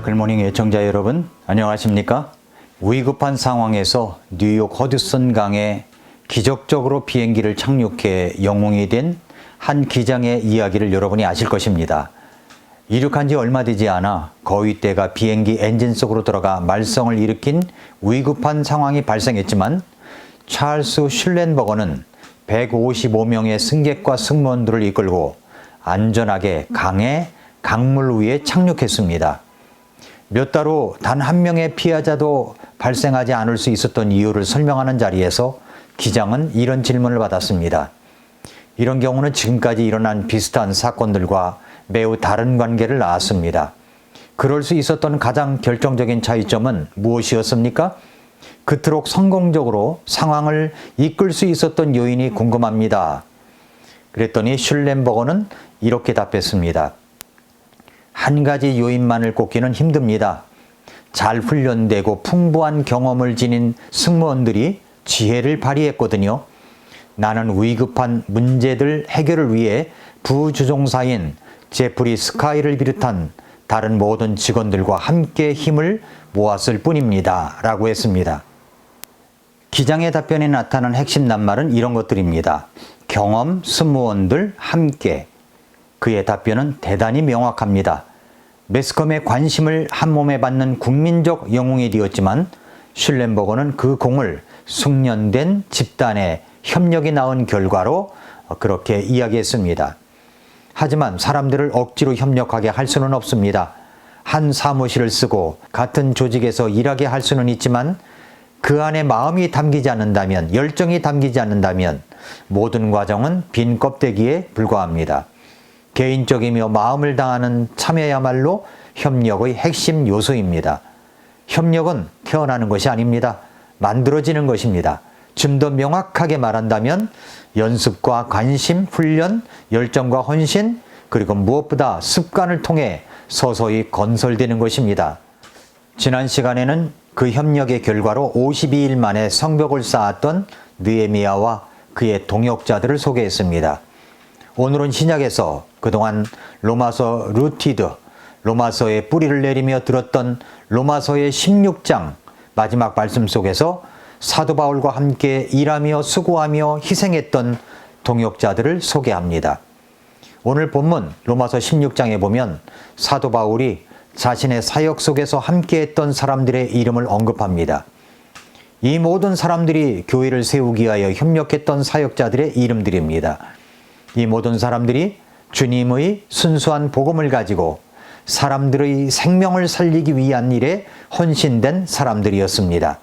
미라클모닝 애청자 여러분, 안녕하십니까? 위급한 상황에서 뉴욕 허드슨 강에 기적적으로 비행기를 착륙해 영웅이 된 한 기장의 이야기를 여러분이 아실 것입니다. 이륙한 지 얼마 되지 않아 거위떼가 비행기 엔진 속으로 들어가 말썽을 일으킨 위급한 상황이 발생했지만 찰스 슐렌버거는 155명의 승객과 승무원들을 이끌고 안전하게 강물 위에 착륙했습니다. 몇 달 후 단 한 명의 피해자도 발생하지 않을 수 있었던 이유를 설명하는 자리에서 기장은 이런 질문을 받았습니다. 이런 경우는 지금까지 일어난 비슷한 사건들과 매우 다른 관계를 낳았습니다. 그럴 수 있었던 가장 결정적인 차이점은 무엇이었습니까? 그토록 성공적으로 상황을 이끌 수 있었던 요인이 궁금합니다. 그랬더니 슐렌버거는 이렇게 답했습니다. 한 가지 요인만을 꼽기는 힘듭니다. 잘 훈련되고 풍부한 경험을 지닌 승무원들이 지혜를 발휘했거든요. 나는 위급한 문제들 해결을 위해 부주종사인 제프리 스카이를 비롯한 다른 모든 직원들과 함께 힘을 모았을 뿐입니다. 라고 했습니다. 기장의 답변에 나타난 핵심 낱말은 이런 것들입니다. 경험, 승무원들, 함께. 그의 답변은 대단히 명확합니다. 매스컴의 관심을 한몸에 받는 국민적 영웅이 되었지만 슐렌버거는 그 공을 숙련된 집단의 협력이 낳은 결과로 그렇게 이야기했습니다. 하지만 사람들을 억지로 협력하게 할 수는 없습니다. 한 사무실을 쓰고 같은 조직에서 일하게 할 수는 있지만 그 안에 마음이 담기지 않는다면, 열정이 담기지 않는다면 모든 과정은 빈 껍데기에 불과합니다. 개인적이며 마음을 다하는 참여야말로 협력의 핵심 요소입니다. 협력은 태어나는 것이 아닙니다. 만들어지는 것입니다. 좀 더 명확하게 말한다면 연습과 관심, 훈련, 열정과 헌신, 그리고 무엇보다 습관을 통해 서서히 건설되는 것입니다. 지난 시간에는 그 협력의 결과로 52일 만에 성벽을 쌓았던 느헤미야와 그의 동역자들을 소개했습니다. 오늘은 신약에서 그동안 로마서 루티드, 로마서의 뿌리를 내리며 들었던 로마서의 16장 마지막 말씀 속에서 사도 바울과 함께 일하며 수고하며 희생했던 동역자들을 소개합니다. 오늘 본문 로마서 16장에 보면 사도 바울이 자신의 사역 속에서 함께했던 사람들의 이름을 언급합니다. 이 모든 사람들이 교회를 세우기 위하여 협력했던 사역자들의 이름들입니다. 이 모든 사람들이 주님의 순수한 복음을 가지고 사람들의 생명을 살리기 위한 일에 헌신된 사람들이었습니다.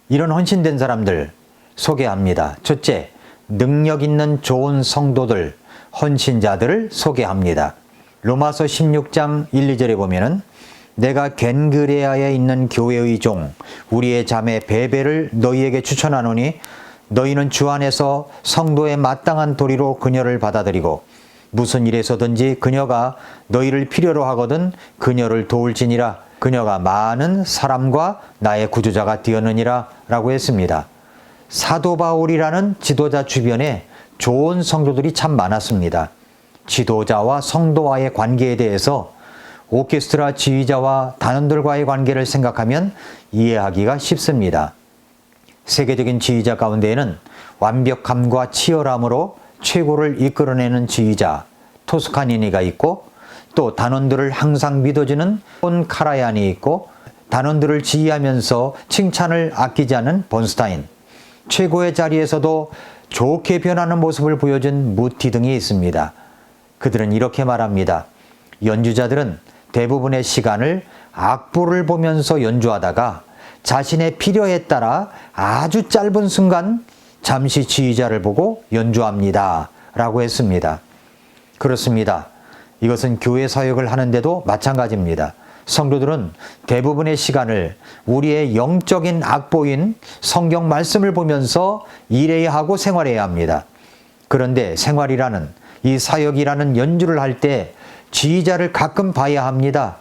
이런 헌신된 사람들 소개합니다. 첫째, 능력 있는 좋은 성도들, 헌신자들을 소개합니다. 로마서 16장 1, 2절에 보면은 내가 겐그레아에 있는 교회의 종 우리의 자매 베베를 너희에게 추천하노니 너희는 주 안에서 성도의 마땅한 도리로 그녀를 받아들이고 무슨 일에서든지 그녀가 너희를 필요로 하거든 그녀를 도울지니라. 그녀가 많은 사람과 나의 구주자가 되었느니라 라고 했습니다. 사도 바울이라는 지도자 주변에 좋은 성도들이 참 많았습니다. 지도자와 성도와의 관계에 대해서 오케스트라 지휘자와 단원들과의 관계를 생각하면 이해하기가 쉽습니다. 세계적인 지휘자 가운데에는 완벽함과 치열함으로 최고를 이끌어내는 지휘자 토스카니니가 있고 또 단원들을 항상 믿어주는 폰 카라얀이 있고 단원들을 지휘하면서 칭찬을 아끼지 않은 본스타인, 최고의 자리에서도 좋게 변하는 모습을 보여준 무티 등이 있습니다. 그들은 이렇게 말합니다. 연주자들은 대부분의 시간을 악보를 보면서 연주하다가 자신의 필요에 따라 아주 짧은 순간 잠시 지휘자를 보고 연주합니다. 라고 했습니다. 그렇습니다. 이것은 교회 사역을 하는데도 마찬가지입니다. 성도들은 대부분의 시간을 우리의 영적인 악보인 성경 말씀을 보면서 일해야 하고 생활해야 합니다. 그런데 생활이라는 이 사역이라는 연주를 할 때 지휘자를 가끔 봐야 합니다.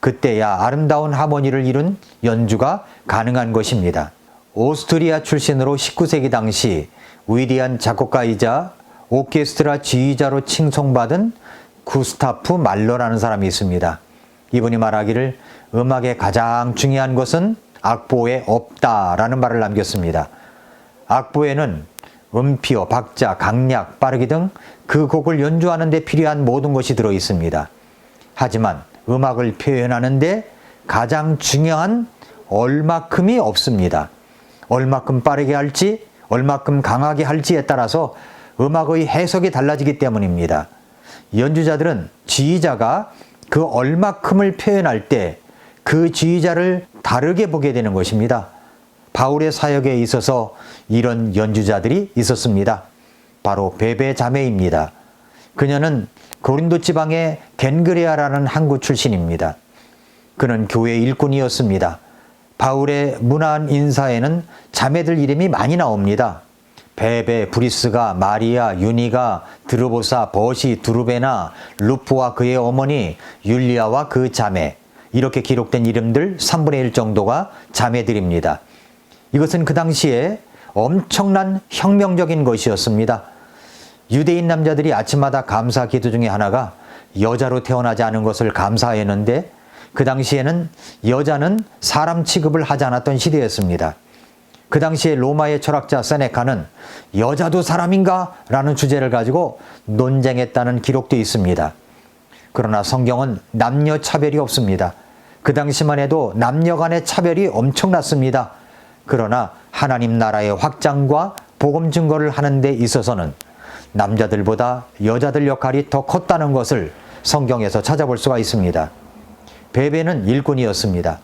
그때야 아름다운 하모니를 이룬 연주가 가능한 것입니다. 오스트리아 출신으로 19세기 당시 위대한 작곡가이자 오케스트라 지휘자로 칭송받은 구스타프 말러라는 사람이 있습니다. 이분이 말하기를 음악의 가장 중요한 것은 악보에 없다라는 말을 남겼습니다. 악보에는 음피어, 박자, 강약, 빠르기 등 그 곡을 연주하는 데 필요한 모든 것이 들어 있습니다. 하지만 음악을 표현하는 데 가장 중요한 얼마큼이 없습니다. 얼마큼 빠르게 할지, 얼마큼 강하게 할지에 따라서 음악의 해석이 달라지기 때문입니다. 연주자들은 지휘자가 그 얼마큼을 표현할 때 그 지휘자를 다르게 보게 되는 것입니다. 바울의 사역에 있어서 이런 연주자들이 있었습니다. 바로 베베 자매입니다. 그녀는 고린도 지방의 겐그레아라는 항구 출신입니다. 그는 교회 일꾼이었습니다. 바울의 문안 인사에는 자매들 이름이 많이 나옵니다. 베베, 브리스가, 마리아, 유니가, 드르보사, 버시, 두르베나, 루프와 그의 어머니, 율리아와 그 자매, 이렇게 기록된 이름들 3분의 1 정도가 자매들입니다. 이것은 그 당시에 엄청난 혁명적인 것이었습니다. 유대인 남자들이 아침마다 감사 기도 중에 하나가 여자로 태어나지 않은 것을 감사했는데 그 당시에는 여자는 사람 취급을 하지 않았던 시대였습니다. 그 당시에 로마의 철학자 세네카는 여자도 사람인가? 라는 주제를 가지고 논쟁했다는 기록도 있습니다. 그러나 성경은 남녀 차별이 없습니다. 그 당시만 해도 남녀 간의 차별이 엄청났습니다. 그러나 하나님 나라의 확장과 복음 증거를 하는 데 있어서는 남자들보다 여자들 역할이 더 컸다는 것을 성경에서 찾아볼 수가 있습니다. 베베는 일꾼이었습니다.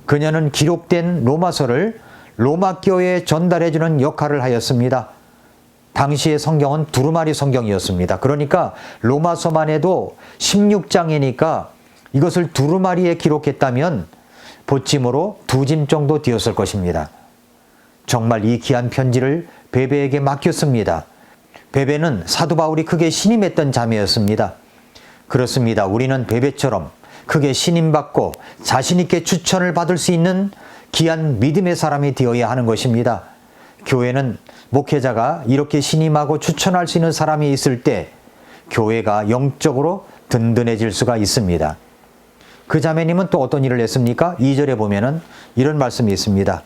그녀는 기록된 로마서를 로마 교회에 전달해주는 역할을 하였습니다. 당시의 성경은 두루마리 성경이었습니다. 그러니까 로마서만 해도 16장이니까 이것을 두루마리에 기록했다면 보찜으로 2짐 정도 되었을 것입니다. 정말 이 귀한 편지를 베베에게 맡겼습니다. 베베는 사도 바울이 크게 신임했던 자매였습니다. 그렇습니다. 우리는 베베처럼 크게 신임받고 자신있게 추천을 받을 수 있는 귀한 믿음의 사람이 되어야 하는 것입니다. 교회는 목회자가 이렇게 신임하고 추천할 수 있는 사람이 있을 때 교회가 영적으로 든든해질 수가 있습니다. 그 자매님은 또 어떤 일을 했습니까? 2절에 보면은 이런 말씀이 있습니다.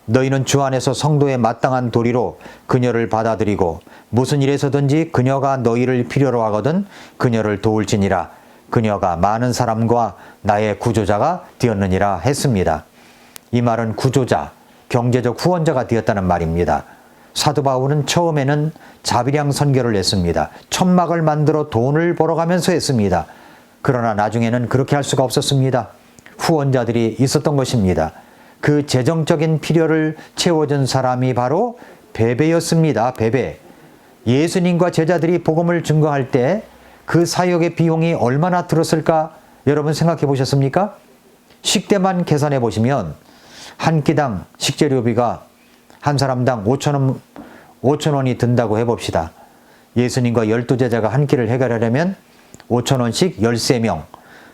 너희는 주 안에서 성도의 마땅한 도리로 그녀를 받아들이고 무슨 일에서든지 그녀가 너희를 필요로 하거든 그녀를 도울지니라. 그녀가 많은 사람과 나의 구조자가 되었느니라 했습니다. 이 말은 구조자, 경제적 후원자가 되었다는 말입니다. 사도 바울은 처음에는 자비량 선교를 했습니다. 천막을 만들어 돈을 벌어가면서 했습니다. 그러나 나중에는 그렇게 할 수가 없었습니다. 후원자들이 있었던 것입니다. 그 재정적인 필요를 채워준 사람이 바로 베베였습니다. 베베. 예수님과 제자들이 복음을 증거할 때 그 사역의 비용이 얼마나 들었을까 여러분 생각해 보셨습니까? 식대만 계산해 보시면 한 끼당 식재료비가 한 사람당 5,000원이 든다고 해봅시다. 예수님과 12제자가 한 끼를 해결하려면 5,000원씩 13명,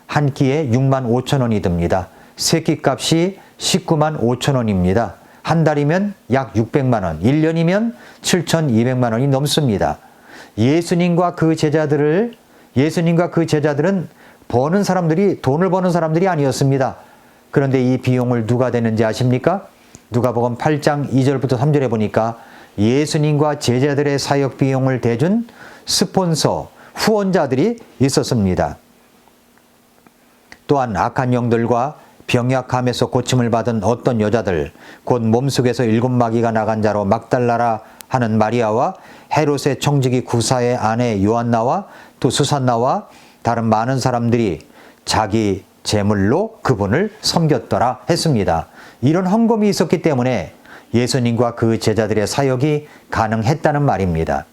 한 끼에 65,000원이 듭니다. 세 끼 값이 195,000원입니다. 한 달이면 약 600만 원, 1년이면 7,200만 원이 넘습니다. 예수님과 그 제자들은 돈을 버는 사람들이 아니었습니다. 그런데 이 비용을 누가 대는지 아십니까? 누가복음 8장 2절부터 3절에 보니까 예수님과 제자들의 사역 비용을 대준 스폰서, 후원자들이 있었습니다. 또한 악한 영들과 병약함에서 고침을 받은 어떤 여자들, 곧 몸속에서 7마귀가 나간 자로 막달라라 하는 마리아와 헤롯의 청지기 구사의 아내 요한나와 또 수산나와 다른 많은 사람들이 자기 재물로 그분을 섬겼더라 했습니다. 이런 헌금이 있었기 때문에 예수님과 그 제자들의 사역이 가능했다는 말입니다.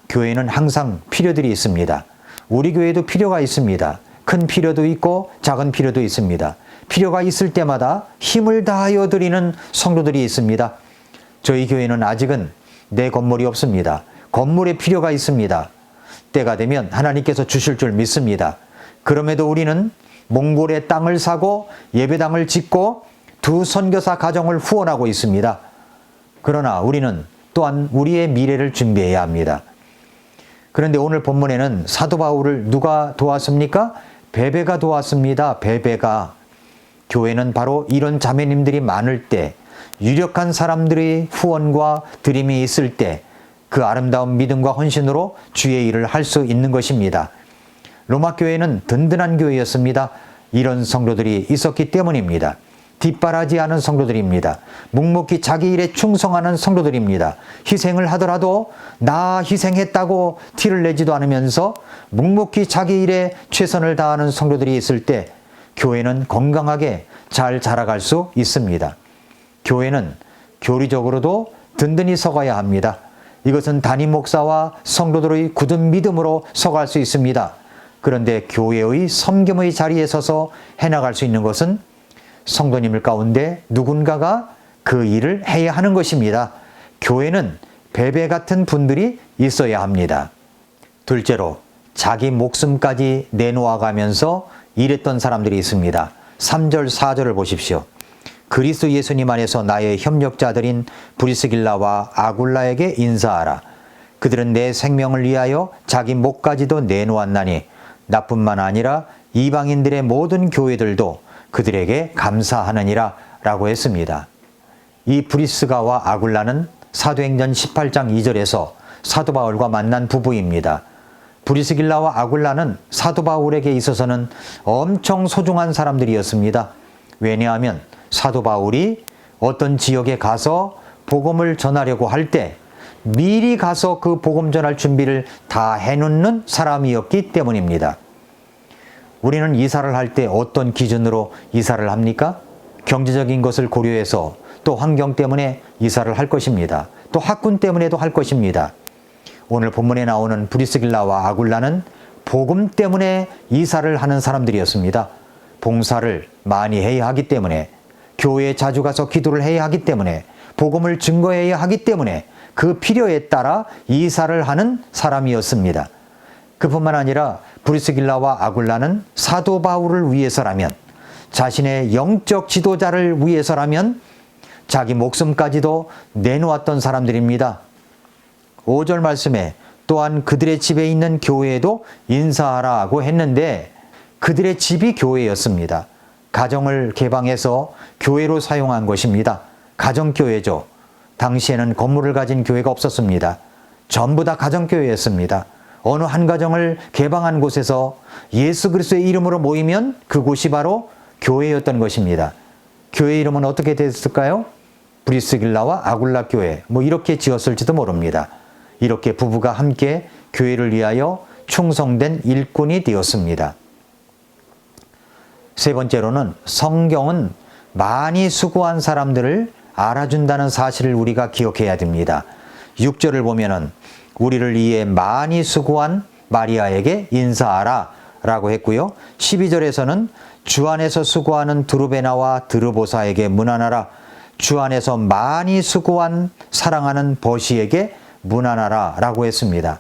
교회는 항상 필요들이 있습니다. 우리 교회도 필요가 있습니다. 큰 필요도 있고 작은 필요도 있습니다. 필요가 있을 때마다 힘을 다하여 드리는 성도들이 있습니다. 저희 교회는 아직은 내 건물이 없습니다. 건물에 필요가 있습니다. 때가 되면 하나님께서 주실 줄 믿습니다. 그럼에도 우리는 몽골의 땅을 사고 예배당을 짓고 2 선교사 가정을 후원하고 있습니다. 그러나 우리는 또한 우리의 미래를 준비해야 합니다. 그런데 오늘 본문에는 사도 바울을 누가 도왔습니까? 베베가 도왔습니다. 베베가. 교회는 바로 이런 자매님들이 많을 때, 유력한 사람들의 후원과 드림이 있을 때 그 아름다운 믿음과 헌신으로 주의 일을 할 수 있는 것입니다. 로마 교회는 든든한 교회였습니다. 이런 성도들이 있었기 때문입니다. 뒷바라지 하는 성도들입니다. 묵묵히 자기 일에 충성하는 성도들입니다. 희생을 하더라도 나 희생했다고 티를 내지도 않으면서 묵묵히 자기 일에 최선을 다하는 성도들이 있을 때 교회는 건강하게 잘 자라갈 수 있습니다. 교회는 교리적으로도 든든히 서가야 합니다. 이것은 담임 목사와 성도들의 굳은 믿음으로 서갈 수 있습니다. 그런데 교회의 섬김의 자리에 서서 해나갈 수 있는 것은 성도님들 가운데 누군가가 그 일을 해야 하는 것입니다. 교회는 베베 같은 분들이 있어야 합니다. 둘째로 자기 목숨까지 내놓아가면서 일했던 사람들이 있습니다. 3절, 4절을 보십시오. 그리스도 예수님 안에서 나의 협력자들인 브리스길라와 아굴라에게 인사하라. 그들은 내 생명을 위하여 자기 목까지도 내놓았나니 나뿐만 아니라 이방인들의 모든 교회들도 그들에게 감사하느니라 라고 했습니다. 이 브리스가와 아굴라는 사도행전 18장 2절에서 사도 바울과 만난 부부입니다. 브리스길라와 아굴라는 사도 바울에게 있어서는 엄청 소중한 사람들이었습니다. 왜냐하면 사도 바울이 어떤 지역에 가서 복음을 전하려고 할 때 미리 가서 그 복음 전할 준비를 다 해놓는 사람이었기 때문입니다. 우리는 이사를 할 때 어떤 기준으로 이사를 합니까? 경제적인 것을 고려해서 또 환경 때문에 이사를 할 것입니다. 또 학군 때문에도 할 것입니다. 오늘 본문에 나오는 브리스길라와 아굴라는 복음 때문에 이사를 하는 사람들이었습니다. 봉사를 많이 해야 하기 때문에, 교회에 자주 가서 기도를 해야 하기 때문에, 복음을 증거해야 하기 때문에 그 필요에 따라 이사를 하는 사람이었습니다. 그뿐만 아니라 브리스길라와 아굴라는 사도 바울을 위해서라면, 자신의 영적 지도자를 위해서라면 자기 목숨까지도 내놓았던 사람들입니다. 5절 말씀에 또한 그들의 집에 있는 교회에도 인사하라고 했는데 그들의 집이 교회였습니다. 가정을 개방해서 교회로 사용한 것입니다. 가정교회죠. 당시에는 건물을 가진 교회가 없었습니다. 전부 다 가정교회였습니다. 어느 한 가정을 개방한 곳에서 예수 그리스도의 이름으로 모이면 그곳이 바로 교회였던 것입니다. 교회 이름은 어떻게 됐을까요? 브리스길라와 아굴라 교회, 이렇게 지었을지도 모릅니다. 이렇게 부부가 함께 교회를 위하여 충성된 일꾼이 되었습니다. 세 번째로는 성경은 많이 수고한 사람들을 알아준다는 사실을 우리가 기억해야 됩니다. 6절을 보면은 우리를 위해 많이 수고한 마리아에게 인사하라 라고 했고요. 12절에서는 주 안에서 수고하는 드루베나와 드르보사에게 문안하라. 주 안에서 많이 수고한 사랑하는 버시에게 문안하라 라고 했습니다.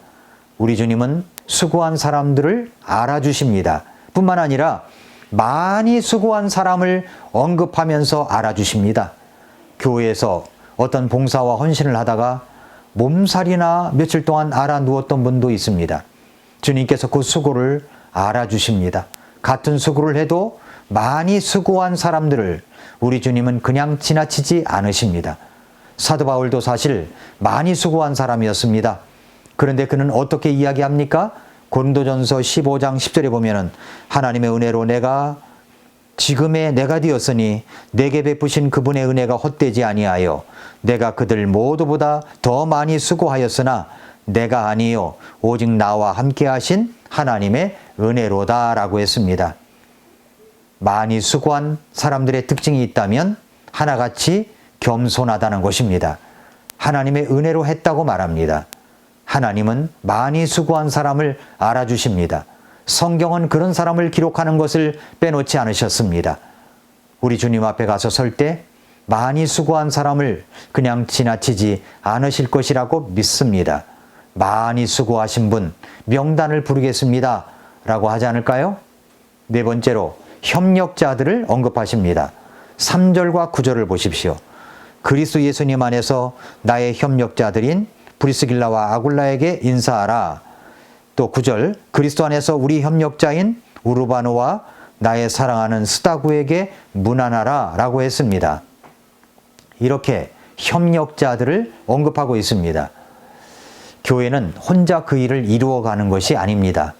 우리 주님은 수고한 사람들을 알아주십니다. 뿐만 아니라 많이 수고한 사람을 언급하면서 알아주십니다. 교회에서 어떤 봉사와 헌신을 하다가 몸살이나 며칠 동안 알아 누웠던 분도 있습니다. 주님께서 그 수고를 알아주십니다. 같은 수고를 해도 많이 수고한 사람들을 우리 주님은 그냥 지나치지 않으십니다. 사도 바울도 사실 많이 수고한 사람이었습니다. 그런데 그는 어떻게 이야기합니까? 고린도전서 15장 10절에 보면은 하나님의 은혜로 내가 지금의 내가 되었으니 내게 베푸신 그분의 은혜가 헛되지 아니하여 내가 그들 모두보다 더 많이 수고하였으나 내가 아니요 오직 나와 함께 하신 하나님의 은혜로다 라고 했습니다. 많이 수고한 사람들의 특징이 있다면 하나같이 겸손하다는 것입니다. 하나님의 은혜로 했다고 말합니다. 하나님은 많이 수고한 사람을 알아주십니다. 성경은 그런 사람을 기록하는 것을 빼놓지 않으셨습니다. 우리 주님 앞에 가서 설 때 많이 수고한 사람을 그냥 지나치지 않으실 것이라고 믿습니다. 많이 수고하신 분 명단을 부르겠습니다 라고 하지 않을까요? 네 번째로 협력자들을 언급하십니다. 3절과 9절을 보십시오. 그리스도 예수님 안에서 나의 협력자들인 브리스길라와 아굴라에게 인사하라. 또 9절 그리스도 안에서 우리 협력자인 우르바노와 나의 사랑하는 스타구에게 문안하라 라고 했습니다. 이렇게 협력자들을 언급하고 있습니다. 교회는 혼자 그 일을 이루어가는 것이 아닙니다.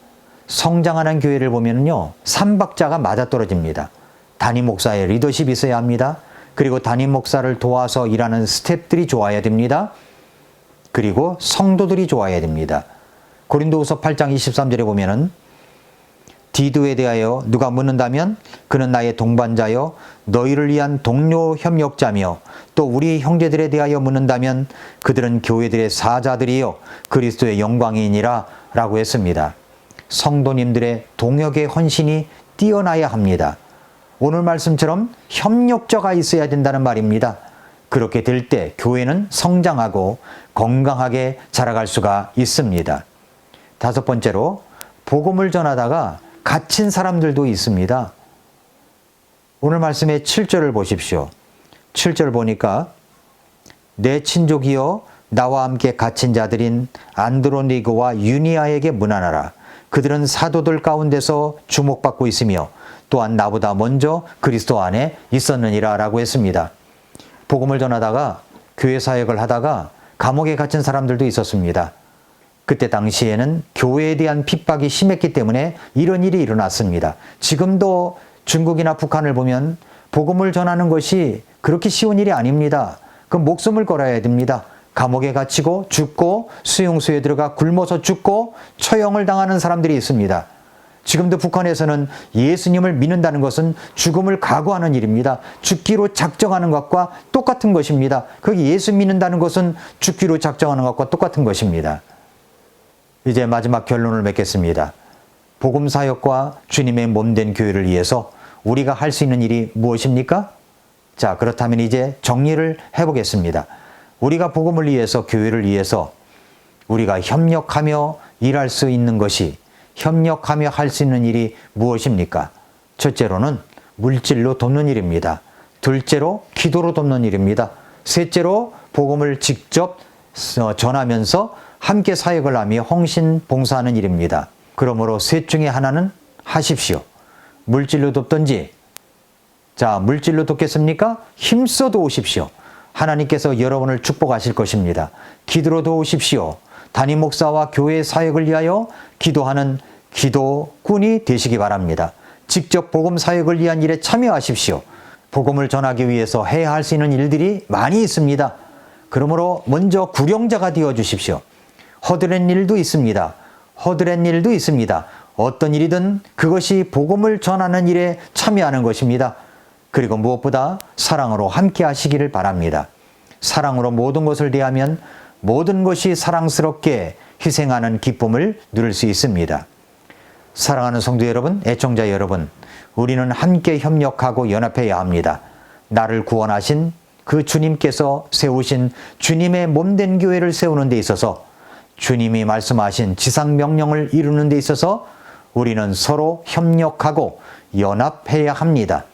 성장하는 교회를 보면요, 삼박자가 맞아떨어집니다. 담임 목사의 리더십이 있어야 합니다. 그리고 담임 목사를 도와서 일하는 스태프들이 좋아야 됩니다. 그리고 성도들이 좋아야 됩니다. 고린도후서 8장 23절에 보면은 디도에 대하여 누가 묻는다면 그는 나의 동반자요 너희를 위한 동료 협력자며 또 우리 형제들에 대하여 묻는다면 그들은 교회들의 사자들이요 그리스도의 영광이니라 라고 했습니다. 성도님들의 동역의 헌신이 뛰어나야 합니다. 오늘 말씀처럼 협력자가 있어야 된다는 말입니다. 그렇게 될 때 교회는 성장하고 건강하게 자라갈 수가 있습니다. 다섯 번째로 복음을 전하다가 갇힌 사람들도 있습니다. 오늘 말씀의 7절을 보십시오. 7절 보니까 내 친족이여 나와 함께 갇힌 자들인 안드로니고와 유니아에게 문안하라. 그들은 사도들 가운데서 주목받고 있으며 또한 나보다 먼저 그리스도 안에 있었느니라 라고 했습니다. 복음을 전하다가 교회 사역을 하다가 감옥에 갇힌 사람들도 있었습니다. 그때 당시에는 교회에 대한 핍박이 심했기 때문에 이런 일이 일어났습니다. 지금도 중국이나 북한을 보면 복음을 전하는 것이 그렇게 쉬운 일이 아닙니다. 그 목숨을 걸어야 됩니다. 감옥에 갇히고 죽고 수용소에 들어가 굶어서 죽고 처형을 당하는 사람들이 있습니다. 지금도 북한에서는 예수님을 믿는다는 것은 죽음을 각오하는 일입니다. 죽기로 작정하는 것과 똑같은 것입니다. 거기 예수 믿는다는 것은 죽기로 작정하는 것과 똑같은 것입니다. 이제 마지막 결론을 맺겠습니다. 복음 사역과 주님의 몸된 교회를 위해서 우리가 할 수 있는 일이 무엇입니까? 자, 그렇다면 이제 정리를 해보겠습니다. 우리가 복음을 위해서, 교회를 위해서 우리가 협력하며 일할 수 있는 것이, 협력하며 할 수 있는 일이 무엇입니까? 첫째로는 물질로 돕는 일입니다. 둘째로 기도로 돕는 일입니다. 셋째로 복음을 직접 전하면서 함께 사역을 하며 헌신 봉사하는 일입니다. 그러므로 셋 중에 하나는 하십시오. 물질로 돕든지, 자, 물질로 돕겠습니까? 힘써 도우십시오. 하나님께서 여러분을 축복하실 것입니다. 기도로 도우십시오. 담임 목사와 교회 사역을 위하여 기도하는 기도꾼이 되시기 바랍니다. 직접 복음 사역을 위한 일에 참여하십시오. 복음을 전하기 위해서 해야 할 수 있는 일들이 많이 있습니다. 그러므로 먼저 구령자가 되어 주십시오. 허드렛 일도 있습니다. 허드렛 일도 있습니다. 어떤 일이든 그것이 복음을 전하는 일에 참여하는 것입니다. 그리고 무엇보다 사랑으로 함께 하시기를 바랍니다. 사랑으로 모든 것을 대하면 모든 것이 사랑스럽게 희생하는 기쁨을 누릴 수 있습니다. 사랑하는 성도 여러분, 애청자 여러분, 우리는 함께 협력하고 연합해야 합니다. 나를 구원하신 그 주님께서 세우신 주님의 몸된 교회를 세우는 데 있어서, 주님이 말씀하신 지상명령을 이루는 데 있어서 우리는 서로 협력하고 연합해야 합니다.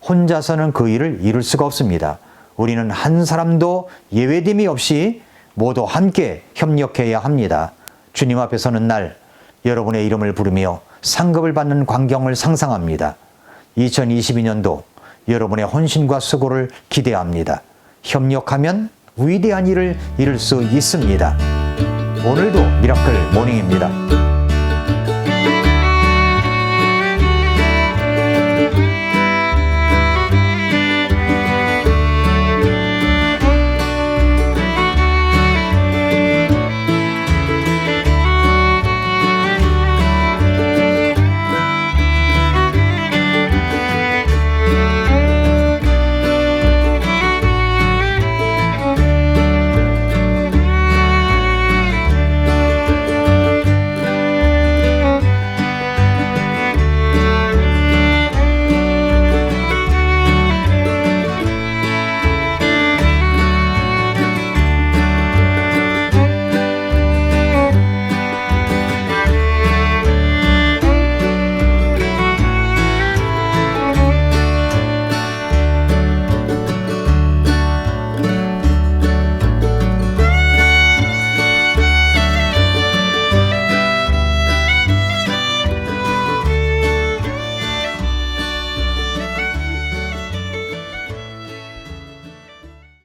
혼자서는 그 일을 이룰 수가 없습니다. 우리는 한 사람도 예외됨이 없이 모두 함께 협력해야 합니다. 주님 앞에 서는 날 여러분의 이름을 부르며 상급을 받는 광경을 상상합니다. 2022년도 여러분의 헌신과 수고를 기대합니다. 협력하면 위대한 일을 이룰 수 있습니다. 오늘도 미라클 모닝입니다.